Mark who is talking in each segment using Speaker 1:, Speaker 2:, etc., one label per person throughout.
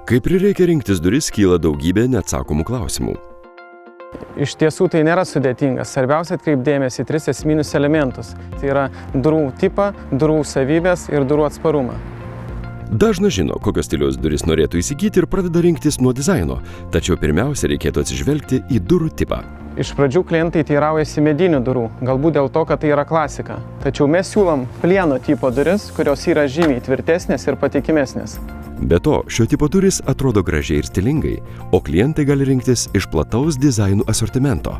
Speaker 1: Kai prireikia rinktis duris, kyla daugybė neatsakomų klausimų.
Speaker 2: Iš tiesų tai nėra sudėtinga. Svarbiausia atkreipdėmėsi į 3 esminius elementus. Tai yra durų tipą, durų savybės ir durų atsparumą.
Speaker 1: Dažnas žino, kokios stiliaus duris norėtų įsigyti ir pradeda rinktis nuo dizaino, tačiau pirmiausia reikėtų atsižvelgti į durų tipą.
Speaker 2: Iš pradžių klientai teiraujasi medinių durų, galbūt dėl to, kad tai yra klasika. Tačiau mes siūlom plieno tipo duris, kurios yra žymiai tvirtesnės ir patikimesnės.
Speaker 1: Be to, šio tipo durys atrodo gražiai ir stilingai, o klientai gali rinktis iš plataus dizainų asortimento.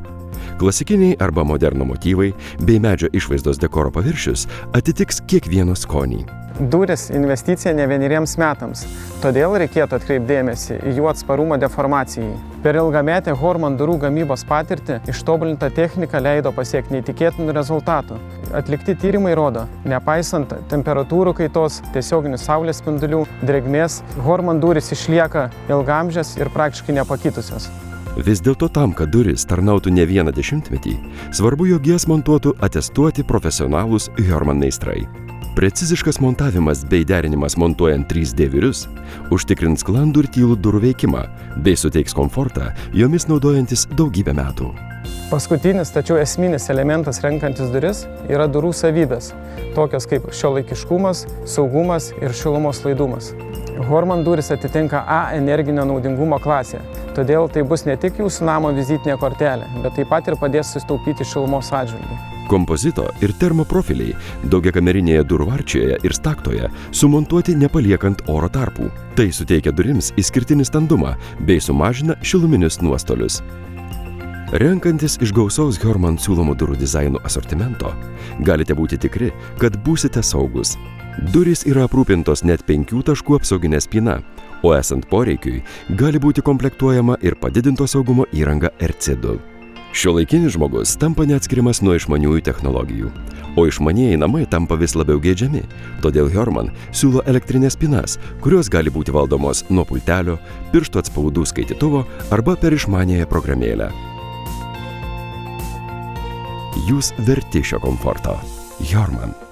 Speaker 1: Klasikiniai arba moderno motyvai bei medžio išvaizdos dekoro paviršius atitiks kiekvieno skonį.
Speaker 2: Durys investicija ne vieneriems metams, todėl reikėtų atkreipdėmėsi į jų atsparumą deformacijai. Per ilgametę Horman durų gamybos patirtį ištobulinta technika leido pasiekti neįtikėtinų rezultatų. Atlikti tyrimai rodo, nepaisant temperatūrų kaitos, tiesioginių saulės spindulių, drėgmės, Horman durys išlieka ilgaamžės ir praktiškai nepakitusios.
Speaker 1: Vis dėlto tam, kad duris tarnautų ne vieną dešimtmetį, svarbu, jog jas montuotų atestuoti profesionalūs Horman meistrai. Preciziškas montavimas bei derinimas montuojant 3D vyrius užtikrins sklandų ir tylų durų veikimą bei suteiks komfortą jomis naudojantis daugybę metų.
Speaker 2: Paskutinis, tačiau esminis elementas renkantis duris yra durų savybės, tokios kaip šiuolaikiškumas, saugumas ir šilumos laidumas. Horman durys atitinka A energinio naudingumo klasę, todėl tai bus ne tik jūsų namo vizitinė kortelė, bet taip pat ir padės sutaupyti šilumos atžvilgiu.
Speaker 1: Kompozito ir termoprofiliai daugiakamerinėje durų arčijoje ir staktoje sumontuoti nepaliekant oro tarpų. Tai suteikia durims išskirtinį standumą bei sumažina šiluminius nuostolius. Renkantis iš gausaus Horman siūlomų durų dizainų asortimento, galite būti tikri, kad būsite saugus. Durys yra aprūpintos net 5 taškų apsauginė spyna, o esant poreikiui gali būti komplektuojama ir padidinto saugumo įranga RC2. Šiuolaikinis žmogus tampa neatskiriamas nuo išmaniųjų technologijų, o išmanieji namai tampa vis labiau geidžiami, todėl Horman siūlo elektrinės spynas, kurios gali būti valdomos nuo pultelio, pirštų atspaudų skaitytuvo arba per išmaniąją programėlę. Jūs verti šio komforto. Horman.